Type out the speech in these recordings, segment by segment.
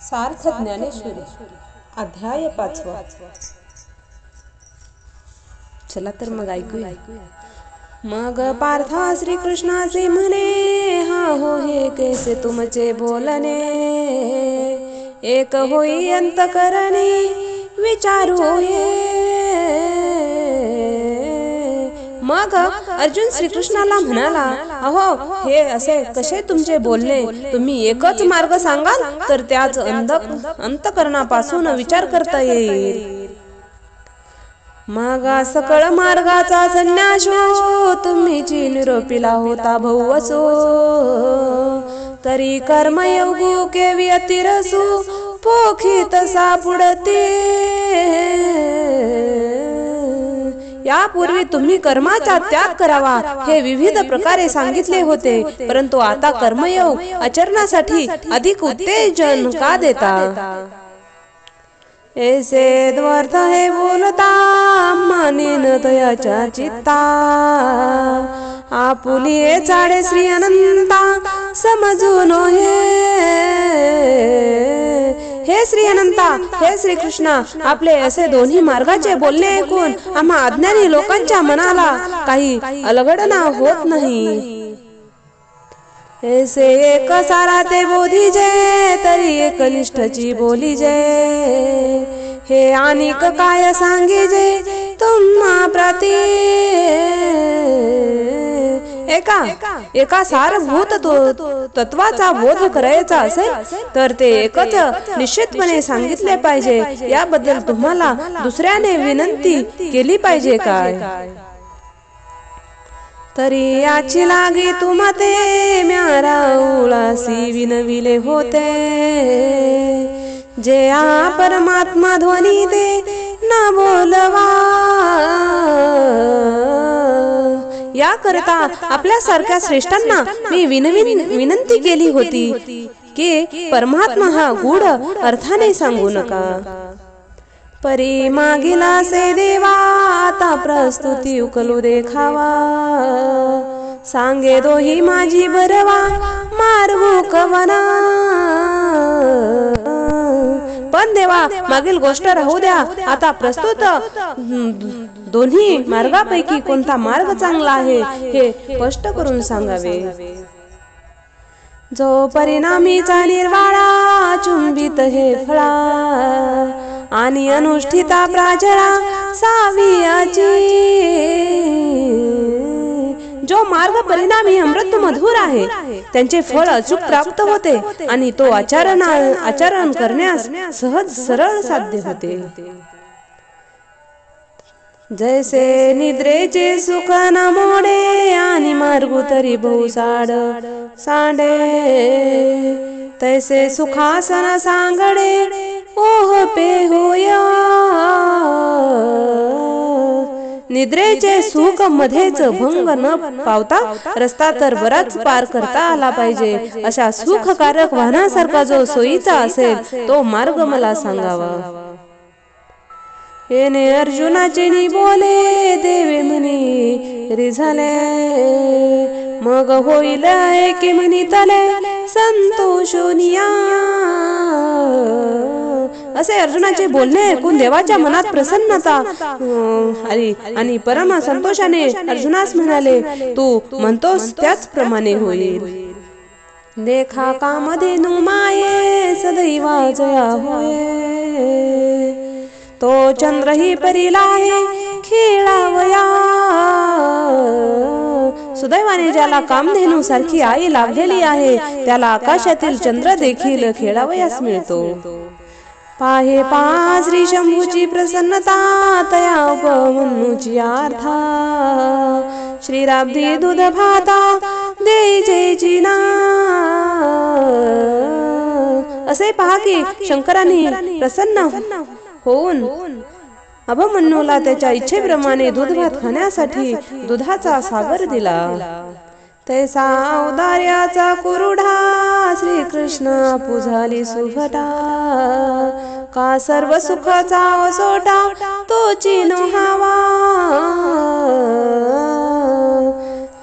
सार्थ ज्ञानेश्वरी अध्याय 5. चला तर मग ऐकूया. मग पार्था श्रीकृष्णाचे म्हणे, हा हो हे कैसे तुमचे बोलणे, एक होई अंतकरणी विचारू ये. मग अर्जुन श्रीकृष्णाला म्हणाला, अहो हे असे कसे तुमचे बोलणे, तुम्ही एकच मार्ग सांगाल तर त्याच अंतकरणापासून विचार करता येईल. मग सकळ मार्गाचा संन्यास हो, तुम्हीची निरोपीला होता भाऊ असो, तरी कर्मयोगू केवी अतिरसू पोखित सापुडते. यापूर्वी तुम्ही कर्माचा त्याग करावा हे विविध प्रकारे सांगितले होते, परंतु आता कर्मयोग आचरणासाठी अधिक उत्तेजन का देता. ऐसे द्वर्थ हे बोलता मानेन तयाच्या चित्ता, आपुली चाडे श्री अनंता समजून हे श्री अनंता, हे श्री कृष्णा, आपले असे दोन्ही मार्गाचे बोलणे ऐकून आम्हा अज्ञानी लोकांच्या मनाला काही अलगडना होत नाही. ऐसे एक सारा ते बोधी जे, तरी एक निष्ठची बोली जे, हे अनिक काय सांगे जे तुम्हा प्रती. एका सारभूत तत्वाचा बोध करायचा असेल तर ते एकच निश्चितपणे सांगितले पाहिजे. याबद्दल तुम्हाला दुसऱ्याने विनंती केली पाहिजे काय. तरी याची लागी तुमते म्यारा उळासी विनविले होते, जे आ परमात्मा ध्वनी ते न बोलवा. या करता आपल्यासारख्या श्रेष्ठांना मी विनंती केली होती की परमात्मा हा गूढ अर्थाने सांगू नका. परी मागिला से देवा, आता प्रस्तुती उकलू देखावा, सांगे दोही माझी बरवा मार्गू कवना. पण देवा मागील गोष्ट राहू द्या, आता प्रस्तुत दोन्ही मार्गापैकी कोणता मार्ग चांगला आहे हे स्पष्ट करून सांगावे. जो परिणामीचा निर्वाळा चुंबित हे फळा, आणि अनुष्ठिता प्राजळा सावियाची. जो मार्ग परिणामी अमृत मधुर आहे, त्यांचे फळ अचूक प्राप्त होते आणि तो आचरण करण्यास सहज सरळ साध्य होते. जैसे निद्रेचे सुख न मोडे, आणि मार्ग तरी बहु सांडे, तैसे सुखासन सांगडे ओह पे होया. निद्रेचे सुख मध्येच भंग न पावता रस्ता तर बराच पार करता आला पाहिजे. अशा सुखकारक वाहनासारखा जो सोयीचा असेल तो मार्ग मला सांगावा. येणे अर्जुनाचे नि बोले, देवे म्हणे रिझाले, मग होईल एके म्हणी तले संतोषोनिया. असे अर्जुनाचे बोलणे ऐकून देवाच्या मनात प्रसन्नता आली आणि परम संतोषाने अर्जुनास म्हणाले, तू म्हणतोस त्याचप्रमाणे होईल. देखा कामधेनु माये सदैवा जया होये, तो चंद्रही परिलाहे खेळावया. सुदैवाने ज्याला कामधेनू सारखी आई लाभलेली आहे त्याला आकाशातील चंद्र देखील खेळावयास मिळतो. पाहे पहा श्री शंभूची प्रसन्नता, तया उपमन्यूची आर्था, श्रीराब्धी दूध भाता देई जयची ना. असे पहा की शंकराने प्रसन्न होऊन अभिमन्यूला त्याच्या इच्छेप्रमाणे दूध भात खाण्यासाठी दुधाचा सागर दिला. तैसा औदार्याचा कुरुढा श्रीकृष्ण पुझाली सुभटा, का सर्व सुखाचा वसोटा तोची नोहावा.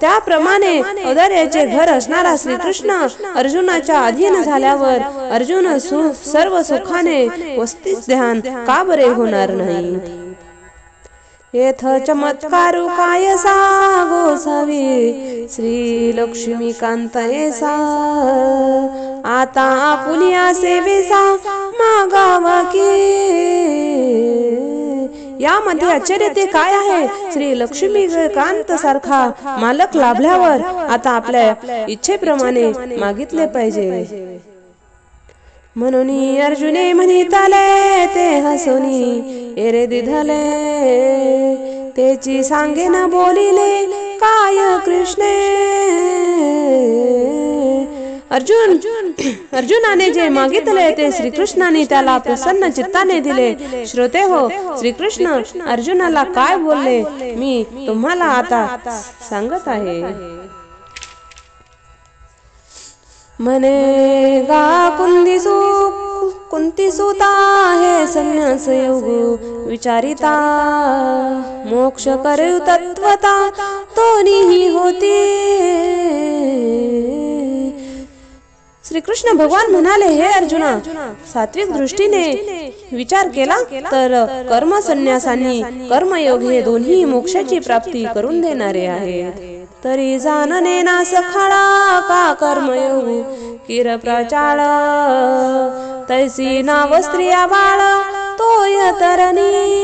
त्याप्रमाणे औदार्याचे घर असणारा श्रीकृष्ण अर्जुनाच्या अधीन झाल्यावर अर्जुन सर्व सुखाने वस्तीस ध्यान का बरे होणार नाही. येथ चमत्कारू काय गोसावी श्री लक्ष्मीकांत ऐसा आता आपुलिया सेवेसा मागावा की. यामध्ये आश्चर्य ते काय आहे. श्री लक्ष्मीकांत सारखा मालक लाभल्यावर आता आपल्या इच्छेप्रमाणे मागितले पाहिजे. म्हणून अर्जुने म्हणिताले ते हसोनी एरे दिधले तेची सांगे न बोलिले काय कृष्णे. अर्जुनाने जे मागितले ते श्रीकृष्णाने त्याला प्रसन्न चित्ताने दिले. श्रोते हो, श्रीकृष्ण अर्जुनाला काय बोलले मी तुम्हाला आता सांगत आहे. म्हणे गा कुंती सुता हे संन्यास योग विचारिता मोक्ष करू तत्वता तोनीही होती. श्रीकृष्ण भगवान म्हणाले, हे अर्जुना, सात्विक दृष्टीने विचार केला तर कर्म संन्यासांनी कर्मयोग हे दोन्ही मोक्षाची प्राप्ती करून देणारे आहेत. तरी जानने ना सखाळा का कर्मयोग किर प्रचाळ तैसी नाव स्त्रिया बाळ तोय तरणी.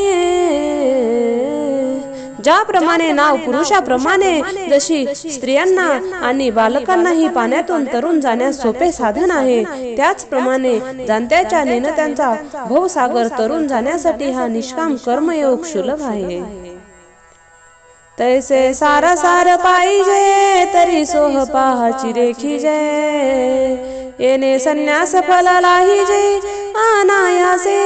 ज्याप्रमाणे नाव पुरुषाप्रमाणे जशी स्त्रियांना आणि बालकांनाही पाण्यातून तरुण जाण्यास सोपे साधन आहे, त्याचप्रमाणे जाणत्याच्या नेणत्यांचा भवसागर तरुण जाण्यासाठी हा निष्काम कर्मयोग सुलभ आहे. तैसे सार सार पाहिजे तरी सोह पाहाची रेखीजे येणे संन्यास फल लाहिजे अनायासे.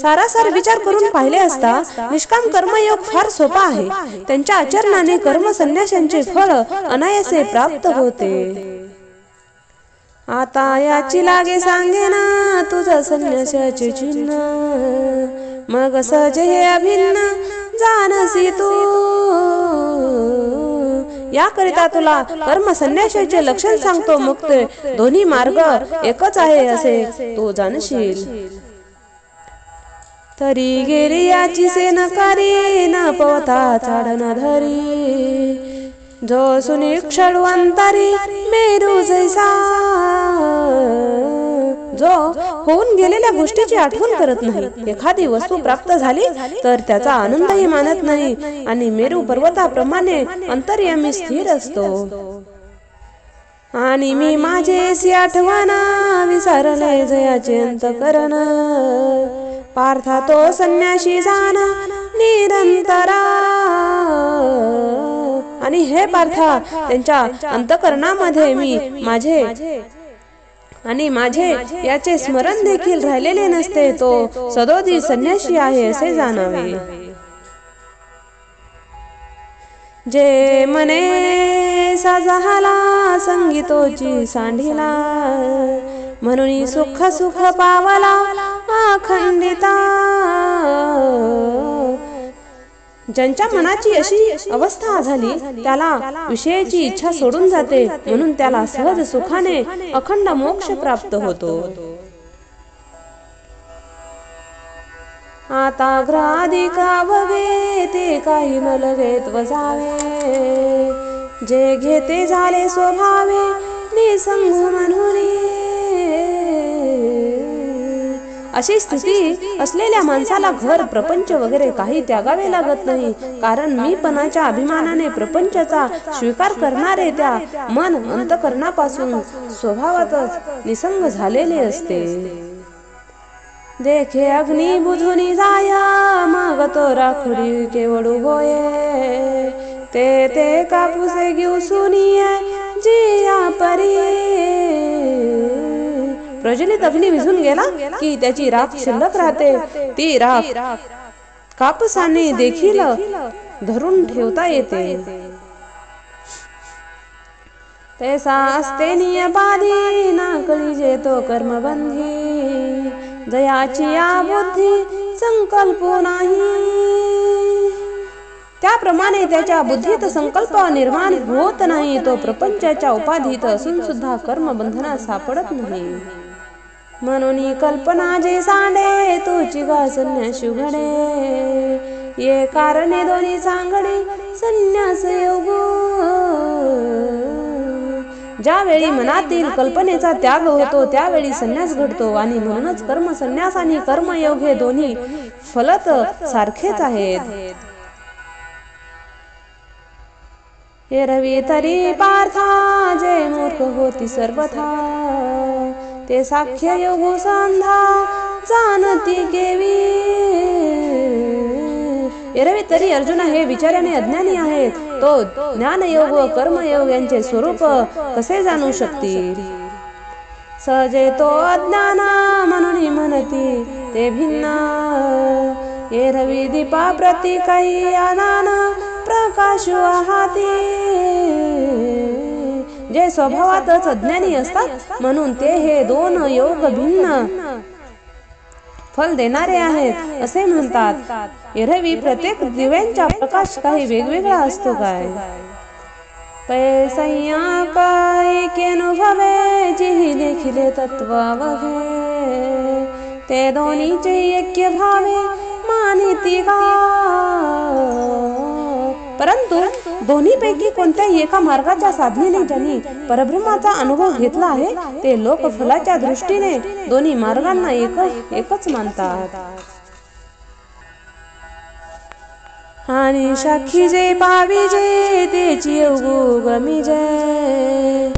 सारासार विचार करून पाहिले असता निष्काम कर्मयोग फार सोपा आहे. त्यांच्या आचरणाने कर्म संन्यासांचे फळ अनायासे प्राप्त होते. आता याची लागे सांगे ना तुझं संन्यासाचे चिन्ह मग सहज हे अभिन्न जानसी तू. याकरिता तुला कर्म संन्यासाचे लक्षण सांगतो. मग ते दोन्ही मार्ग एकच आहे असे तू जाणशील. तरी गेली याची सेन करी न पवता चाडन धरी जो सुनिक्षळू अंतरी मेरू जैसा. जो होऊन गेलेल्या गोष्टीची आठवण करत नाही, एखादी वस्तू प्राप्त झाली तर त्याचा आनंदही मानत नाही आणि मेरू पर्वताप्रमाणे अंतर्यामी स्थिर असतो. आणि मी माझे आठवणा विसरले जयाचे अंतकरण पार्था तो संन्याशी जाण निरंतरा. आणि हे पार्था, त्यांच्या अंतकरणामध्ये मी माझे याचे स्मरण देखील राहिलेले नसते. तो सदोदी संन्याशी आहे असे जाणावे. जे मने साजहाला संगीतोची सांढिला म्हणून सुख सुख पावला अखंडिता. ज्यांच्या मनाची अशी अवस्था झाली त्याला विषयाची इच्छा सोडून जाते, म्हणून त्याला सहज सुखाने अखंड मोक्ष प्राप्त होतो. आता ग्राधिक अवघे ते काही न लगेत वजावे जे घेते झाले स्वभावे निसंग म्हणून. अशी स्थिती असलेल्या माणसाला घर प्रपंच वगैरे काही त्यागावे लागत नाही, कारण मीपणाच्या अभिमानाने प्रपंचाचा स्वीकार करणारे त्या मन अंतकरणापासून स्वभावातच निसंग झालेले असते. देखे अग्नी बुझुनी जाया मग तो राखडी केवडू होये ते ते कापूसे घेऊ सुनिये जिया परी. प्रज्वलित अग्नी विझून गेला की त्याची राख शिल्लक राहते. ती राख कापसाने देखील धरून ठेवता येते. तैसा असते नियबाधी ना कळीजे तो कर्मबंधी जयाची या बुद्धी संकल्प नाही. त्याप्रमाणे त्याच्या बुद्धीत संकल्प निर्माण होत नाही, तो प्रपंचाच्या उपाधीत असून सुद्धा कर्मबंधनात सापडत नाही. म्हणून कल्पना जे सांडे तुची गा संन्यासी घडे, ये कारणे दोन्ही सांगडे संन्यास योग. ज्यावेळी मनातील कल्पनेचा त्याग होतो त्यावेळी संन्यास घडतो, आणि म्हणूनच कर्म संन्यास आणि कर्मयोग हे दोन्ही फलत सारखेच आहेत. एरवी तरी पार्था जे मूर्ख होती सर्वथा, ते साख्य योग सांधा जाणती केवी. एरवी तरी अर्जुना हे विचाराने अज्ञानी आहेत, तो ज्ञानयोग व कर्मयोग यांचे स्वरूप कसे जाणू शकतील. सहजे तो अज्ञाना म्हणून म्हणती ते भिन्न, एरवी दीपा प्रति काही आनान प्रकाश आहाती. जे स्वभावातच अज्ञानी असतात म्हणून ते हे दोन योग भिन्न फल देणारे आहेत असे म्हणतात. एरवी प्रत्येक दिव्यांचा प्रकाश काही वेगवेगळा असतो काय. पैसय्या काय केनुभवे जिही देखिले तत्वावघे, ते दोन्हीचे ऐक्य भावे मानिती का. परंतु दोन्हीपैकी कोणत्याही एका मार्गाच्या साधनेने ज्यांनी परब्रह्माचा अनुभव घेतला आहे ते लोक फलाच्या दृष्टीने दोन्ही मार्गांना एकच मानतात. आणि साखी जे पाविजे तेची योग गमिजे,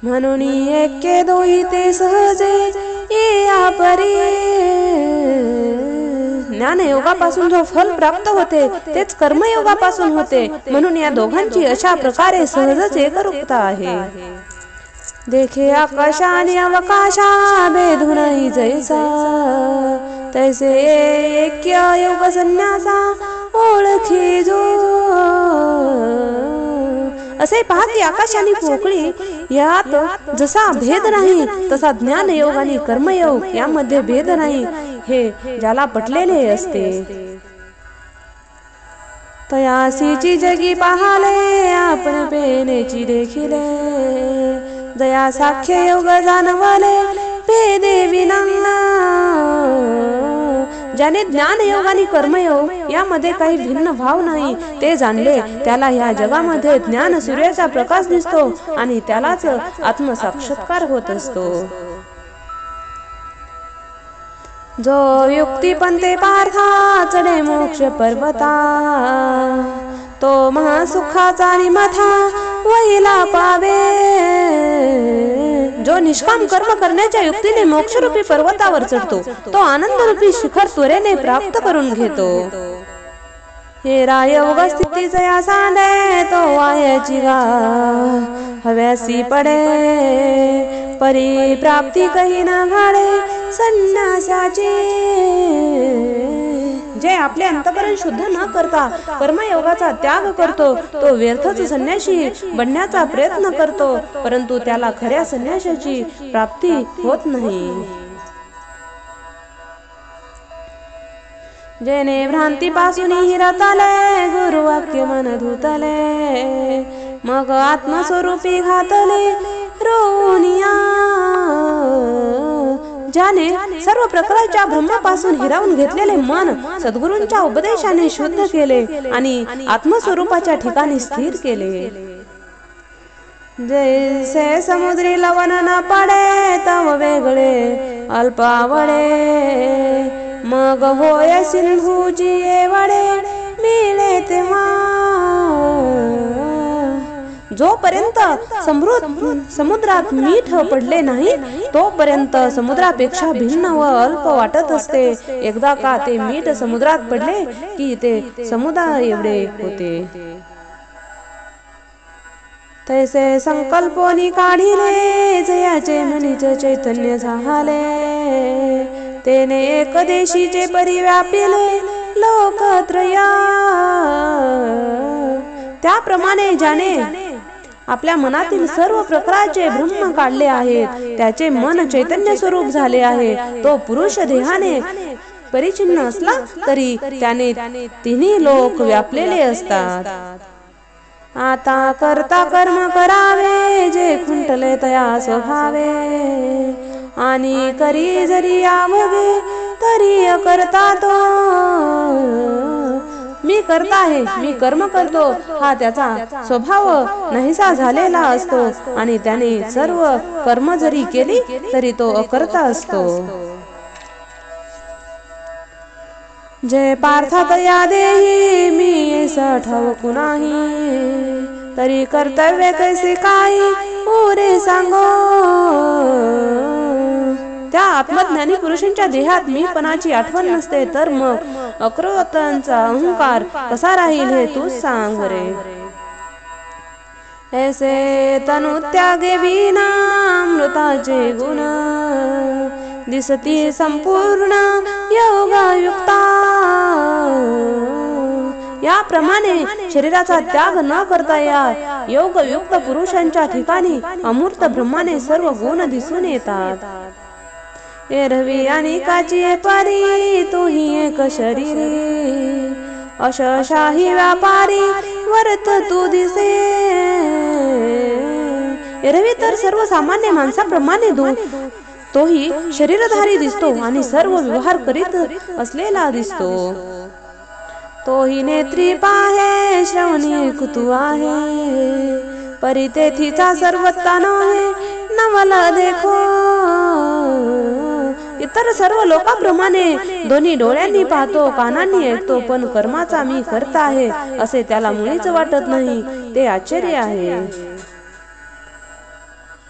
म्हणून ऐक्य दोही ते सहजे ये आपरी. ज्ञानयोगापासून जो फल प्राप्त होते तेच कर्मयोगापासून होते, म्हणून या दोघांची अशा प्रकारे सहजच एकरूपता आहे. देखे आकाश आणि अवकाशा भेदूनही जैसा, तैसे ऐक्य योग संन्यासा ओळखी जो. असे पहा की आकाश आणि पोकळी यात जसा भेद नाही तसा ज्ञानयोग आणि कर्मयोग यामध्ये भेद नाही, हे ज्याला पटलेले असते. तयासीची जगी पाहाले आपण पेनेची देखिले, दया साख्य योग जाणवाले भेदे विना. ज्याने ज्ञानयोग आणि कर्मयोग यामध्ये काही भिन्न भाव नाही ते जाणले त्याला ह्या जगामध्ये ज्ञान सूर्याचा प्रकाश दिसतो आणि त्यालाच आत्मसाक्षात्कार होत असतो. जो युक्ती पंथे पार्था चढे मोक्ष पर्वता, तो महासुखाचा आणि मथा वहिला पावे. जो निष्काम कर्म करण्याच्या युक्तीने मोक्षरूपी पर्वतावर चढतो तो आनंदरूपी शिखर त्वरेने प्राप्त करून घेतो. हे रायोग स्थितीचा या सांडे तो वायाची गा हव्यासी पडे, परी प्राप्ती काही ना घाडे संन्यासाची. जे आपले अंतःकरण शुद्ध न करता कर्मयोगाचा त्याग करतो तो व्यर्थच संन्यासी बनण्याचा प्रयत्न करतो, परंतु त्याला खऱ्या संन्यासाची प्राप्ती होत नाही. जेने भ्रांतीपासून रताले गुरुवाक्य मन धुतले, मग आत्मस्वरूपी घातले रोनिया. ज्याने सर्व प्रकारच्या ब्रह्मापासून हिरावून घेतलेले मन सद्गुरूंच्या उपदेशाने शुद्ध केले आणि आत्मस्वरूपाच्या ठिकाणी स्थिर केले. जैसे समुद्री लवण न पडे तव वेगळे अल्पावडे, मग होय सिंधूजी वडे मिळे तेव्हा. जोपर्यंत समुद्रात मीठ पडले नाही तोपर्यंत समुद्रापेक्षा भिन्न व अल्प वाटत असते. एकदा का ते मीठ समुद्रात पडले की ते समुद्र एवढे होते. तैसे संकल्पोनी काढिले जयाचे मनीच चैतन्य झाले, तेने एकदेशीचे परिव्यापिले लोकत्रया. त्याप्रमाणे ज्याने आपल्या मनातील सर्व प्रकारचे ब्रह्म काढले आहेत त्याचे मन चैतन्य स्वरूप झाले आहे. तो पुरुष देहाने परिचिन्न असला तरी त्याने तिन्ही लोक व्यापलेले असतात. आता करता कर्म करावे जे खुंटले तया स्वभावे, आणि करी जरी आवगे तरी अकर्ता तो. मी करता आहे, मी कर्म करतो हा त्याचा स्वभाव नाहीसा झालेला असतो, आणि त्याने सर्व कर्म जरी केली तरी तो अकर्ता असतो. जे पार्था तया देही मी ठाऊक नाही, तरी कर्तव्य कैसे काही पुरे सांगो. त्या आत्मज्ञानी पुरुषांच्या देहात मीपणाची आठवण नसते तर मग अक्रोतांचा अहंकार कसा राहील हे तूच सांग रे. ऐसे तनु त्यागे विना अमृताचे गुण, दिसती संपूर्ण योगयुक्ता. याप्रमाणे शरीराचा त्याग न करता या योगयुक्त पुरुषांच्या ठिकाणी अमूर्त ब्रह्माने सर्व गुण दिसून येतात. एरवी अनेकाची परी तूही एक शरीरी, अशशाही व्यापारी वर्त तू दिसे. एरवी तर सर्वसामान्य माणसाप्रमाणे तोही शरीरधारी दिसतो आणि सर्व व्यवहार करीत असलेला दिसतो. तोही नेत्री पाहे श्रवणी कुतू आहे, परी तेथीचा सर्वता नव्हे नवल देखो. इतर सर्व लोकांप्रमाणे दोन्ही डोळ्यांनी पाहतो, कानांनी ऐकतो, पण कर्माचा मी करता आहे असे त्याला मुळीच वाटत नाही. ते आश्चर्य आहे.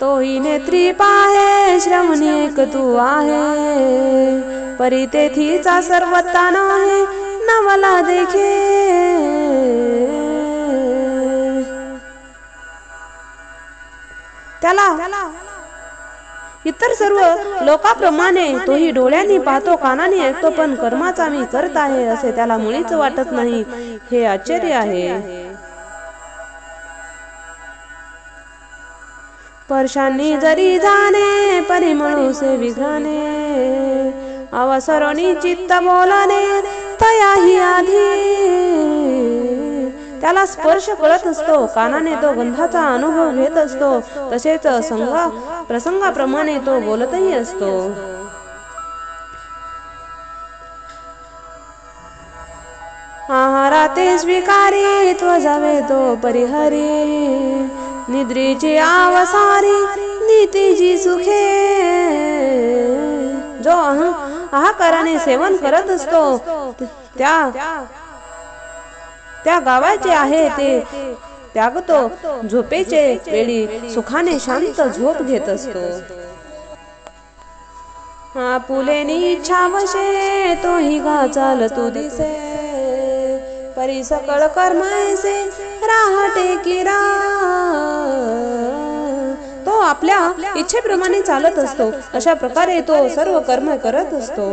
तोही नेत्री पाहे श्रवणी ऐकतू आहे, परी तेथीचा सर्वता नव्हे नवला देखे. त्याला इतर सर्व लोकांप्रमाणे तोही डोळ्यांनी पाहतो, कानाने ऐकतो, पण कर्माचा मी करत आहे असे त्याला मुळीच वाटत नाही. हे आश्चर्य आहे. स्पर्शांनी जरी जाणे परिमळूसे विघ्राने, अवसरोनी चित्त बोलणे तयाही आधी. त्याला स्पर्श कळत असतो, कानाने तो गंधाचा अनुभव घेत असतो, तसेच प्रसंगाप्रमाणे तो बोलतही असतो. आहाराते स्वीकारी त्वजावे तो परिहरी, निद्रेची आवसारी नीतीची सुखे. जो आहाराने सेवन करत असतो त्या गावाचे आहे ते त्यागतो, झोपेचे वेळी सुखाने शांत झोप घेत असतो. आपुलेनी इच्छा वशे तोही गा चाल तू दिसे, परी सकळ कर्म ऐसे राहते किरा. तो आपल्या इच्छेप्रमाणे चालत असतो, अशा प्रकारे तो सर्व कर्म करत असतो.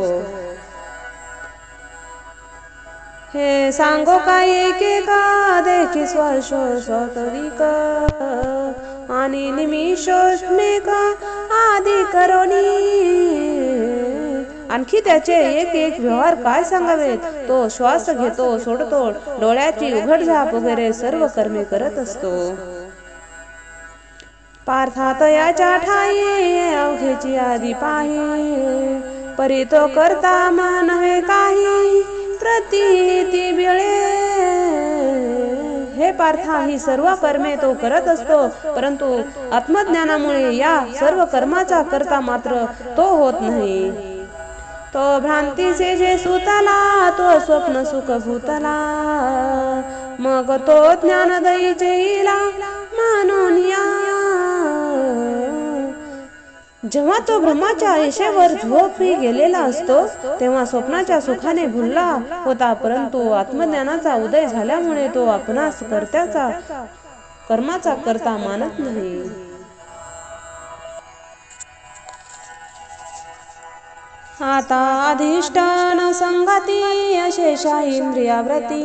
हे सांगो काय एकेका देखी स्वतविक, आणि निमिषोष्मेक आदी करोनी. आणखी त्याचे एक एक व्यवहार काय सांगावेत. तो श्वास घेतो, सोडतो, डोळ्याची उघडझाप वगैरे सर्व कर्मे करत असतो. पार्थात याच्या ठाई अवघेची आधी पाही, परी तो करता मानवे काही प्रतीती वेळे. हे पार्था, ही सर्व कर्मे तो करत असतो, परंतु आत्मज्ञानामुळे या सर्व कर्माचा करता मात्र तो होत नाही. तो भ्रांतीचे जे सुतला, तो स्वप्न सुख भूतला, मग तो ज्ञानदयीचे इला मानून या. जेव्हा तो ब्रह्माच्या ऐशेवर झोपी गेलेला असतो तेव्हा स्वप्नाच्या सुखाने भुलला होता, परंतु आत्मज्ञानाचा उदय झाल्यामुळे तो आपणास कर्त्याचा कर्माचा करता मानत नाही. आता अधिष्ठान संगती अशेषा इंद्रियाव्रती,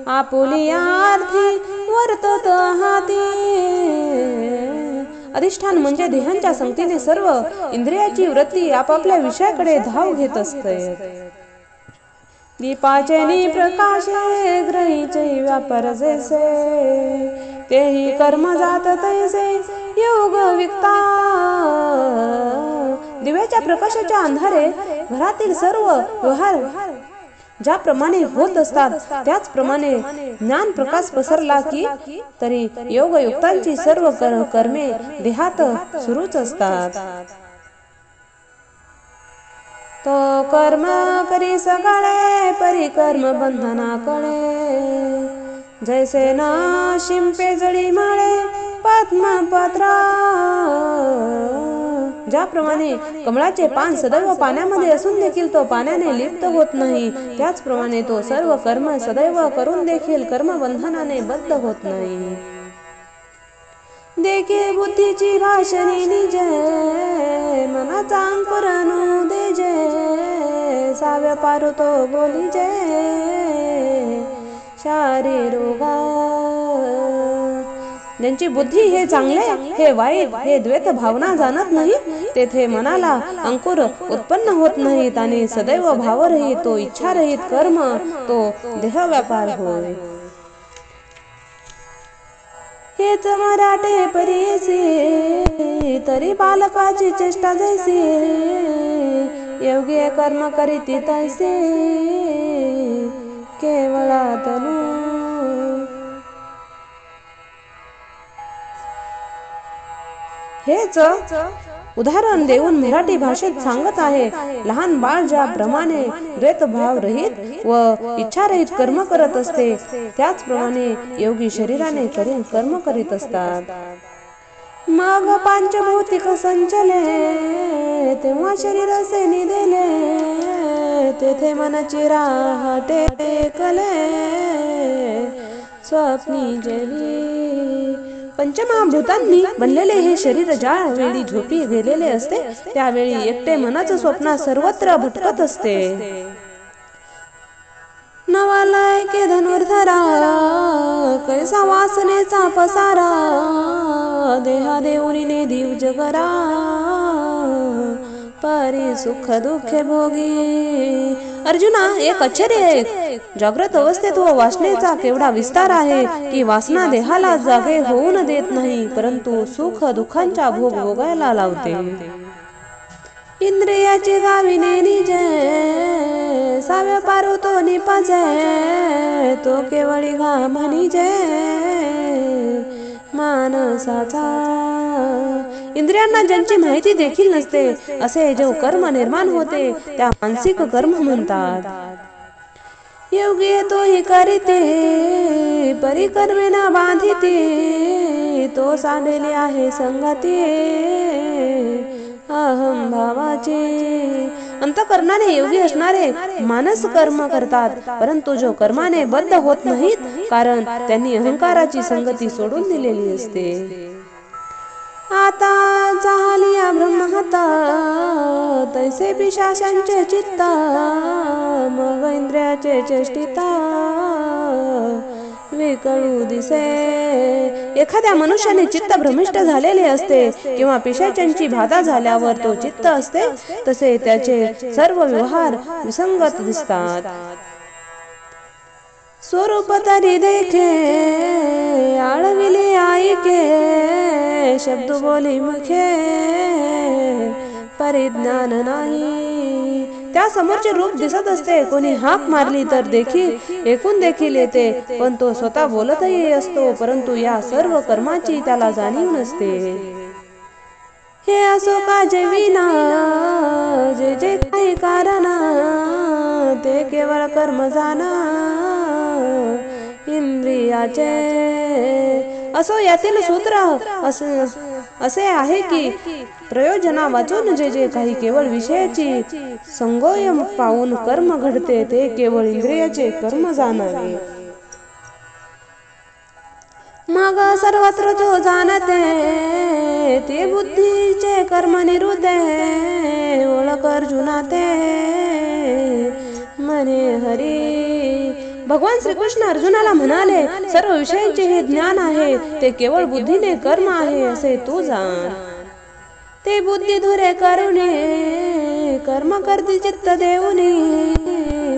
आपुलिया अर्थी वर्तत हाती. अधिष्ठान म्हणजे देहांच्या संगतीने सर्व इंद्रियाची वृत्ती आपापल्या विषयाकडे धाव घेत असते. दीपाचे निप्रकाशे ग्रहीचे व्यापार जैसे, तेही कर्म जात तैसे योग विकता. दिव्याच्या प्रकाशाच्या अंधारे घरातील सर्व व्यवहार ज्याप्रमाणे होत असतात त्याचप्रमाणे ज्ञान प्रकाश पसरला की तरी योगयुक्तांची सर्व कर्मे देहात सुरूच असतात. तो कर्म करी सकाळे परिकर्म बंधनाकडे, जैसे ना शिंपे जळी माळे पद्मपत्रा. ज्याप्रमाणे कमळाचे पान सदैव पाण्यामध्ये असून देखील तो पाण्याने लिप्त होत नाही, त्याचप्रमाणे तो सर्व कर्म सदैव करून देखील कर्मबंधनाने बद्ध होत नाही. देखे बुद्धीची भाषणी निजे, मनाचा अंकुर अनुदेजे, साव्या पारू तो बोलीजे शारीरोगा. ज्यांची बुद्धी हे चांगले हे वाईट हे द्वैत भावना जाणत नाही, तेथे मनाला अंकुर उत्पन्न होत नाहीत आणि सदैव भावरहित तो इच्छारहित कर्म तो देहव्यापार होय. हेच मराठे परीसी, तरी बालकाची चेष्टा जैसी, योगी कर्म करीती तैसी केवळातनु. हेच उदाहरण देऊन मराठी भाषेत सांगत आहे. लहान बाळ ज्याप्रमाणे द्वैत भाव रहित व इच्छारहित कर्म करत असते, त्याचप्रमाणे योगी शरीराने कर्म करीत असतात. मग पंचभौतिक संचले, तेव्हा शरीर असे निदेले, तेथे मनची राहते टेकले स्वप्नी जली. पंचमहाभूतांनी बनलेले हे शरीर ज्या वेळी झोपी गेलेले असते, त्यावेळी एकटे मनाचं स्वप्न सर्वत्र भटकत असते. नवालय के धनुर्धरा, कैसा वासनेचा पसारा, देहा देऊरीने दिव जगरा, परी सुख दुःखे भोगी. अर्जुना, एक आश्चर्य आहे. जागृत अवस्थेत व वासनेचा केवढा विस्तार आहे की वासना देहाला जागे होऊ न देत नाही, परंतु सुख दुःखांचा भोग भोगायला लावते. इंद्रियाची गाविने निजे, साव्या पारू तो निपाजे, तो केवळी घाम निजे मानसाचा. इंद्रियांना ज्यांची माहिती देखील नसते, असे जो कर्म निर्माण होते त्या मानसिक कर्म म्हणतात. योगी तोही करीते परिकर्मेना बांधिते, तो सांडलेली आहे संगती अहम भावाची. अंतःकरणाने योगी असणारे मानस कर्म करतात, परंतु जो कर्माने बद्ध होत नाहीत, कारण त्यांनी अहंकाराची संगती सोडून दिलेली असते. आता झालिया ब्रह्महत्ता, तैसे पिशाचांचे चित्ता, मग इंद्रियाचे चेष्टिता विकळू दिसे. एखाद्या मनुष्याने चित्त भ्रमिष्ट झालेले असते किंवा पिशाचांची बाधा झाल्यावर तो चित्त असते, तसे त्याचे सर्व व्यवहार विसंगत दिसतात. स्वरूप तरी देखे आळविले ऐके, शब्द बोली मुखे परिज्ञान नाही. त्या समोरचे रूप दिसत असते, कोणी हाक मारली तर देखील ऐकून देखील येते, पण तो स्वतः बोलतही असतो, परंतु या सर्व कर्माची त्याला जाणीव नसते. हे असो का जेविना, जे जे काही कारण, ते केवळ कर्म जाणा इंद्रियाचे. असो यातील सूत्र असे आहे की प्रयोजना वाचून जे जे काही केवळ विषयाची संगोय पाहून कर्म घडते, ते केवळ इंद्रियाचे कर्म जाणावे. मग सर्वत्र जो जाणते, ते बुद्धीचे कर्म निरुते, ओळख अर्जुना ते मने हरी. भगवान श्रीकृष्ण अर्जुनाला म्हणाले, सर्व विषयांचे हे ज्ञान आहे ते केवळ बुद्धीने कर्म आहे असे तू जाण. ते बुद्धी धुरे करुणे कर्म करती चित्त देऊनी,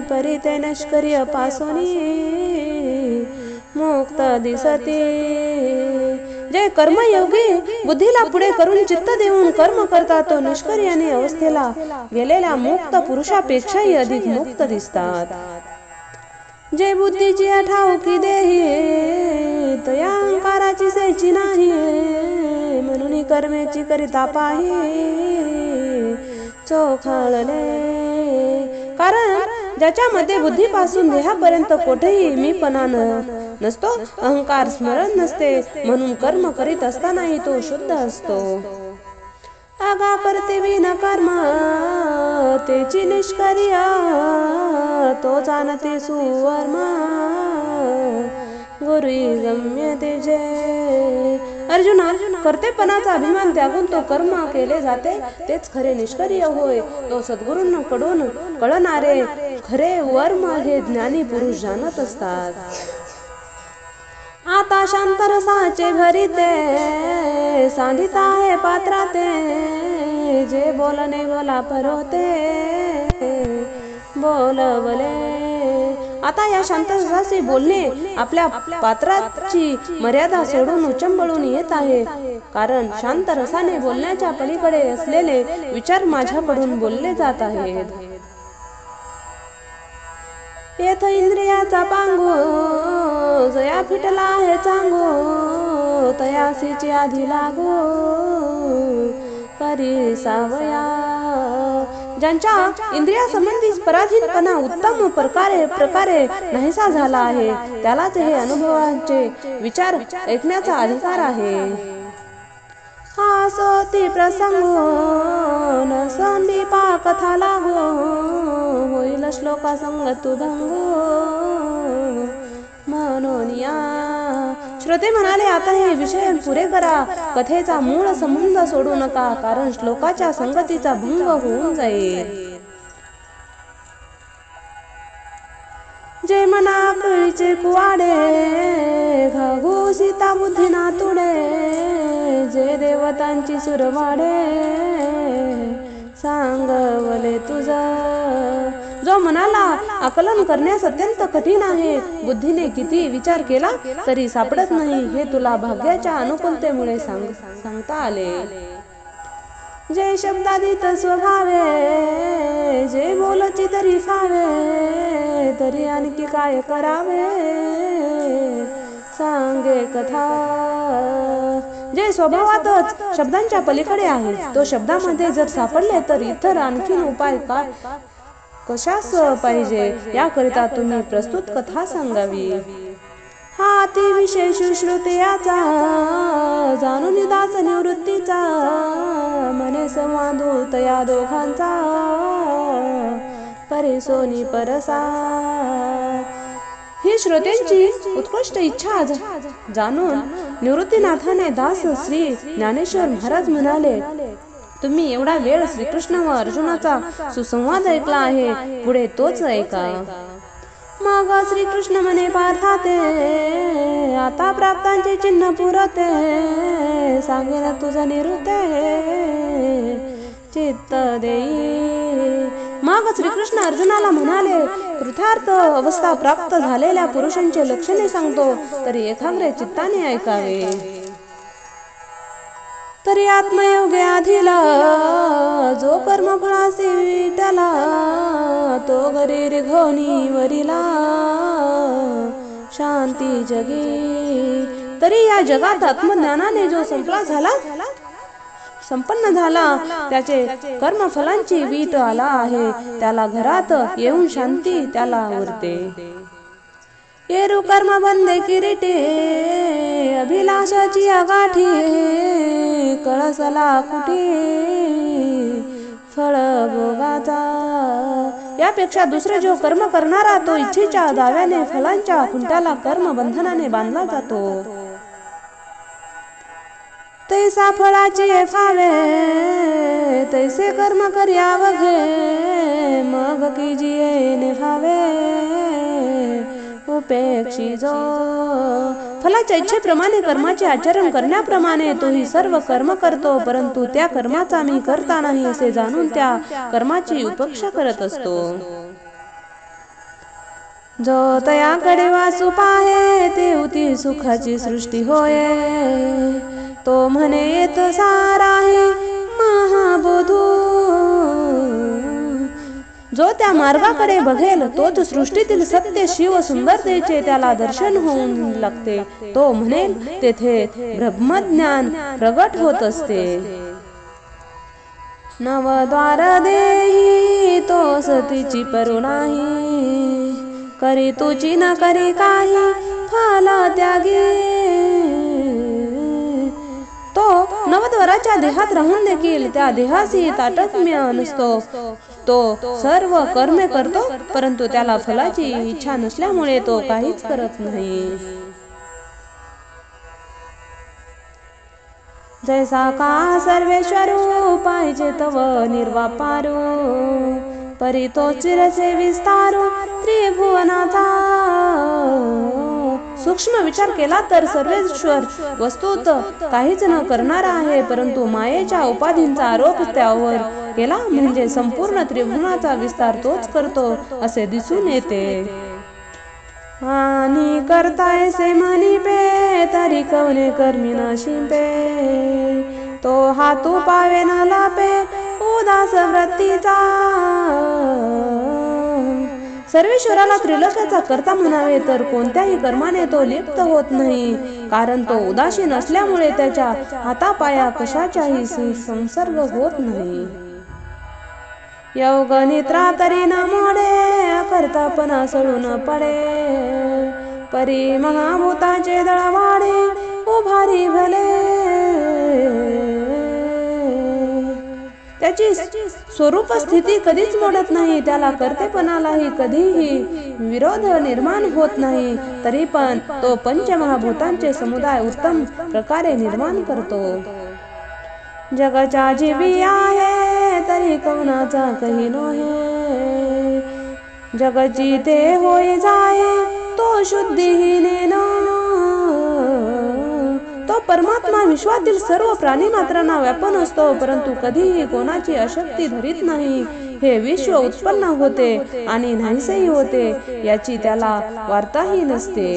परी ते निष्क्रिय पासोनी मुक्त दिसते. जे कर्मयोगी बुद्धीला पुढे करून चित्त देऊन कर्म करतात तो निष्क्रियाने अवस्थेला गेलेल्या मुक्त पुरुषापेक्षाही अधिक मुक्त दिसतात. जे बुद्धीची ठाऊकी देही तया अहंकाराची सेची नाही, म्हणून कर्मेची करिता पाही चोखाळले. कारण ज्याच्यामध्ये बुद्धीपासून देहापर्यंत कोठेही मीपणा नसतो, अहंकार स्मरण नसते, म्हणून कर्म करीत असतानाही तो शुद्ध असतो. आगा करते विना कर्म तेची निष्क्रिय, तो जाणते सुवर्म गुरुई गम्य तेजे. अर्जुना, कर्तेपणाचा अभिमान त्यागून तो कर्म केले जाते तेच खरे निष्क्रिय होय. तो सद्गुरूंकडून कळणारे खरे वर्म हे ज्ञानी पुरुष जाणत असतात. आता शांत रसाचे भरिते सांडिता आहे पात्राते, जे बोलणे बोला परोते बोलवले. आता या शांत रसाचे बोलणे आपल्या पात्राची मर्यादा सोडून उचंबळून येत आहे, कारण शांत रसाने बोलण्याच्या पलीकडे असलेले विचार माझ्याकडून बोलले जात आहेत. येथ इंद्रियाचा पांगो जया फिटला आहे चांगो, तयासीची आधी लागो परी सावया. ज्यांच्या इंद्रियासंबंधी पराधीनपणा उत्तम प्रकारे नाहीसा झाला आहे त्यालाच हे अनुभवांचे विचार ऐकण्याचा अधिकार आहे. हा सोती प्रसंगो न संदीपा कथा लागो, होईल श्लोका संगतु भंगो म्हणून या. श्रोते म्हणाले, आता हे विषय पुरे करा, कथेचा मूळ संबंध सोडू नका, कारण श्लोकाच्या संगतीचा भंग होऊन जाईल. जे मना कळीचे कुवाडे घागू सीता बुद्धी नातुडे, जे देवतांची सुरवाडे सांगवले तुझा. जो मनाला आकलन करण्यास अत्यंत कठीण आहे, बुद्धीने किती विचार केला तरी सापडत नाही, हे तुला भाग्याच्या अनुकूलतेमुळे सांगता आले. जे शब्दादित स्वभावे जे बोलची तरी फावे, तरी आणखी काय करावे सांगे कथा. जे स्वभावातच शब्दांच्या पलीकडे आहे, तो शब्दामध्ये जर सापडले तर इतर आणखीन उपाय काय कशास पाहिजे, याकरिता तुम्ही प्रस्तुत कथा सांगावी. हा अति विशेष श्रुतेयाचा जाणून दास निवृत्तीचा, मने संवादू तया दोघांचा परेसोनी परसा. ही श्रोत्यांची उत्कृष्ट इच्छा जाणून निवृत्तीनाथाने दास श्री ज्ञानेश्वर महाराज म्हणाले, तुम्ही एवढा वेळ श्रीकृष्ण व अर्जुनाचा सुसंवाद ऐकला आहे, पुढे तोच ऐका. मग श्रीकृष्ण म्हणे पार्थाते, आता प्राप्तांचे चिन्ह पुरते, सांगेन तुझा निवृत्ते चित्त देई. मग श्रीकृष्ण अर्जुनाला म्हणाले, कृतार्थ अवस्था प्राप्त झालेल्या पुरुषांचे लक्षणे सांगतो, तरी एकाग्र चित्ताने ऐकावे. तरी आत्मयोगे आधीला जो कर्मफळासी विटला, तो गरीर घोनी वरिला शांती जगी. तरी या जगात आत्मज्ञानाने जो संपन्न झाला, त्याचे कर्मफलांची वीट आला आहे, त्याला घरात येऊन शांती त्याला उरते. येरू कर्म बंदे किरीटे अभिलाषाची आगाठी, कळसला कुठे फळ भोगाचा. यापेक्षा दुसरे जो कर्म करणारा तो इच्छेच्या दाव्याने फलांच्या खुंट्याला कर्म बंधनाने बांधला जातो. तैसा फळाचे फावे तैसे कर्म कर्यावघे, मग की जिये फावे तुपेक्षी जो. फलाच्या इच्छेप्रमाणे कर्माचे आचरण करण्याप्रमाणे तोही सर्व कर्म करतो, परंतु त्या कर्माचा मी करता नाही असे जाणून त्या कर्माची उपेक्षा करत असतो. जो तयाकडे वासू पाहे तेवती सुखाची सृष्टी होय. तो म्हणे येत सारा आहे महाबोधू. जो त्या मार्गाकडे बघेल तोच सृष्टीतील सत्य शिव सुंदरतेचे त्याला दर्शन होऊन लागते. तो म्हणेल तेथे ब्रह्मज्ञान प्रगट होत असते. नवद्वार देही तो सतीची परू नाही. करी तुची न करी काही फल त्यागी. तो नवद्वाराच्या देहात राहून देखील त्या देहाशी ताटम्य नसतो. तो सर्व कर्मे करतो, परंतु त्याला फलाची इच्छा नसल्यामुळे तो काहीच करत नाही. जैसा का सर्वेश्वरू पाहिजे तव निर्वापारू. परी तो चिरसे विस्तारू त्रिभुवनाचा. सूक्ष्म विचार केला तर सर्वेश्वर वस्तुत काहीच न करणारा आहे, परंतु मायेच्या उपाधींचा आरोप त्यावर केला म्हणजे संपूर्ण त्रिभुवनाचा विस्तार तोच करतो असे दिसून येते. आणि करतायसे म्हणी पे तरी कवने कर्मी न शिंपे. तो हातू पावे न लापे उदास वृत्तीचा. सर्वेश्वराला त्रिलोक्याचा कर्ता म्हणावे तर कोणत्याही कर्माने तो लिप्त होत नाही, कारण तो उदासीन असल्यामुळे त्याच्या हातापाया कशाचाही संसर्ग होत नाही. योग निद्रा तरी न मोडे करतापणा सळून पडे. परी महाभूताचे दळवाडे उभारी भले. त्याची स्वरूप स्थिती कधीच मोडत नाही. त्याला कर्तेपणालाही कधीही विरोध निर्माण होत नाही. तरी पण तो पंचमहाभूतांचे समुदाय उत्तम प्रकारे निर्माण करतो. जगाच्या जीवी आहे तरी कवनाचा काही नोहे. जगची ते होई जाये तो शुद्धीहीन. तो परमात्मा विश्वातील सर्व प्राणी मात्रांना व्यापून असतो, परंतु कधीही कोणाची अशक्ती धरीत नाही. हे विश्व उत्पन्न होते आणि नाहीसेही होते याची त्याला वार्ताही नसते.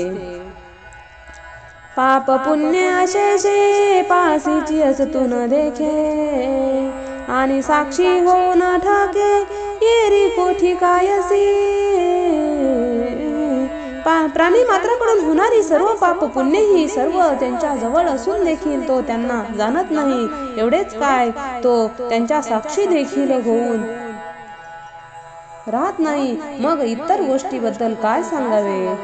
पाप पुण्य अशेषे पासीची असतू न देखे. आणि साक्षी होऊन ठाके येरी कोठी कायसी. प्राणी मात्राकडून होणारी सर्व पाप पुण्य ही सर्व त्यांच्या जवळ असून देखील तो त्यांना जाणत नाही. एवढेच काय, तो त्यांच्या साक्षी देखील होऊन राहत नाही. मग इतर गोष्टीबद्दल काय सांगावे.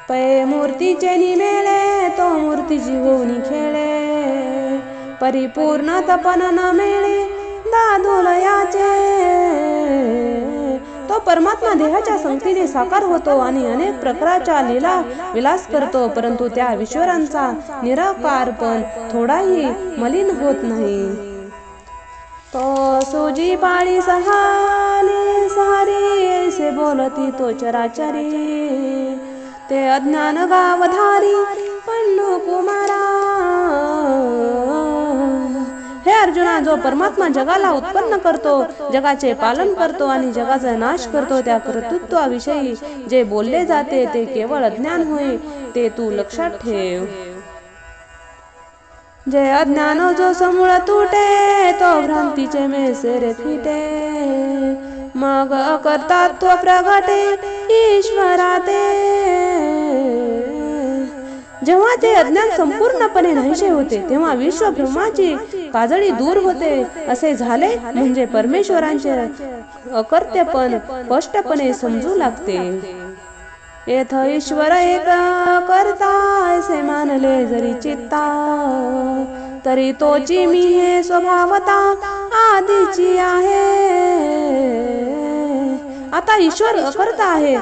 पै मूर्तीचे निमेळे तो मूर्तीची होऊन खेळे. परिपूर्ण तपन न मिळे दादोलयाचे. तो परमात्मा देहाच्या संगतीने साकार होतो आणि अनेक प्रकारच्या लीला विलास करतो, परंतु त्या ईश्वरांचा निराकारपण थोडाही मलिन होत नाही. तो सुजी पाळी सहाली सारी ऐसे बोलती तो चराचरी. ते अज्ञान गावधारी पंडू कुमारा. हे अर्जुना, जो परमात्मा जगाला उत्पन्न करतो, जगाचे पालन करतो आणि जगाचा नाश करतो, त्या कर्तृत्वाविषयी जे बोलले जाते ते केवळ अज्ञान होय, ते तू लक्षात ठेव. जे अज्ञान जो समूळ तुटे तो भ्रांतीचे मेसेरे फिटे. मग अकर्तात्व प्रगटे ईश्वराते. जेव्हा ते अज्ञान संपूर्णपणे नाहीसे होते तेव्हा विश्व ब्रह्माची काजळी दूर होते. असे झाले म्हणजे परमेश्वरांचे अकर्तेपण स्पष्टपणे समजू लागते. येथ ईश्वर एक करता असे मानले जरी चित्ता. तरी तोची मी हे स्वभावता आधीची आहे. आता ईश्वर अकर्ता आहे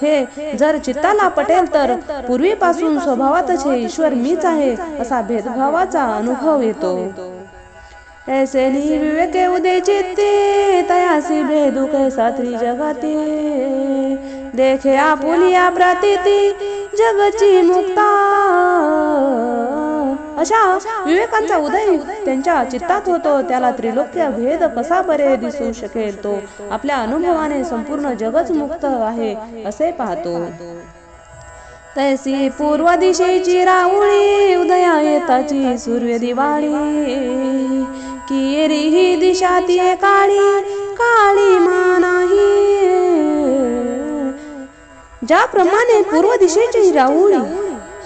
हे जर चित्ताला पटेल तर पूर्वीपासून स्वभावातच हे ईश्वर मीच आहे असा भेदभावाचा अनुभव येतो. ऐसे विवेके उदे चित्ते तयासी भेदू कैसा त्रिजगते. देखे आपुलिया प्रतीती जगची मुक्ता. अशा विवेकांचा उदय त्यांच्या चित्तात होतो. त्याला त्रिलोक्य भेद कसा बरे दिसू शकेल. तो आपल्या अनुभवाने संपूर्ण जगच मुक्त आहे असे पाहतो. तैसी पूर्व दिशेची राऊळी उदया येताची सूर्य दिवाळी. किरी ही दिशा ती काळी काळी मानाही. ज्याप्रमाणे पूर्व दिशेची राऊळी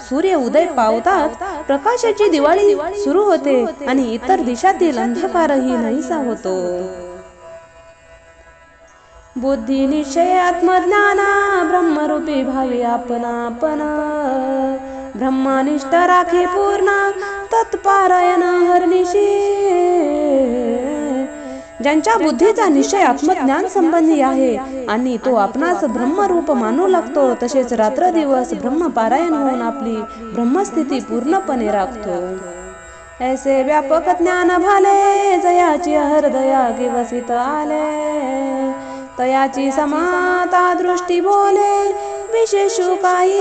सूर्य उदय पावतात प्रकाशाची दिवाळी सुरू होते आणि इतर दिशातील अंधकारही नाहीसा होतो. बुद्धी निश्चय आत्मज्ञाना ब्रह्मरूपी भावी आपणा आपणा. ब्रह्मनिष्ठ राखे पूर्ण तत्पारायण हरनिशी. ज्यांच्या बुद्धीचा निश्चय आत्मज्ञान संबंधी आहे आणि तो आपणास ब्रह्मरूप मानू लागतो तसेच रात्र दिवस ब्रह्मपारायण होऊन आपली ब्रह्मस्थिती पूर्णपणे राखतो. ऐसे व्यापक ज्ञान भाले जयाची हृदया विकसित आले. तयाची समाता दृष्टी बोले विशेष काही.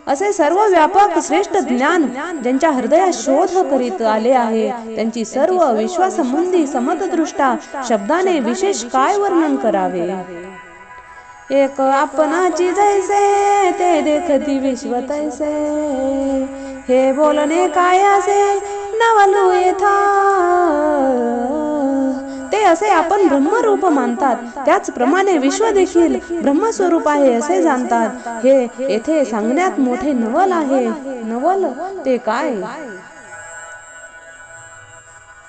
असे सर्व व्यापक श्रेष्ठ ज्ञान ज्यांच्या हृदयात शोध करीत आले आहे त्यांची सर्व विश्वासंबंधी समतदृष्टा शब्दाने विशेष काय वर्णन करावे. एक आपणाची जैसे ते देखती विश्व तैसे. हे बोलणे काय असे नवलू येथा. ते असे आपण ब्रह्मरूप मानतात त्याचप्रमाणे विश्व देखील ब्रह्मस्वरूप आहे असे जाणतात. हे येथे सांगण्यात मोठे नवल आहे. नवल ते काय.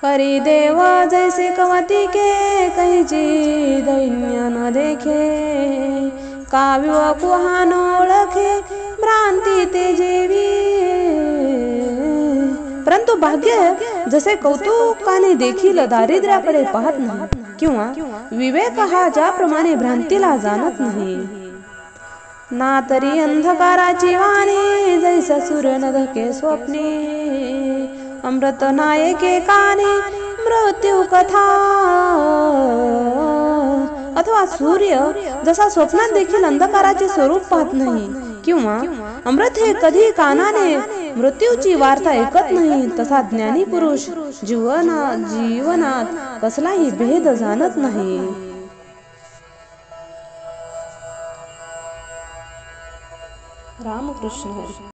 हरी देव जैसे कवती के कहीची दैन्य न देखे. काव्य कुहान ओळखे भ्रांती ते जेवी. परंतु भाग्य जसे कौतुकाने देखील दारिद्र्याकडे पाहत नाही किंवा विवेक हा ज्याप्रमाणे भ्रांतीला जाणत नाही. ना तरी अंधकाराची वाणी जैसा सूर्य न धके स्वप्नी. अमृत नायके काने मृत्यू कथा. अथवा सूर्य जसा स्वप्नात देखील अंधकाराचे स्वरूप पाहत नाही किंवा अमृत हे कधी कानाने मृत्यूची वार्ता ऐकत नाही तसा ज्ञानी पुरुष जीवनात कसलाही भेद जाणत नाही. रामकृष्ण.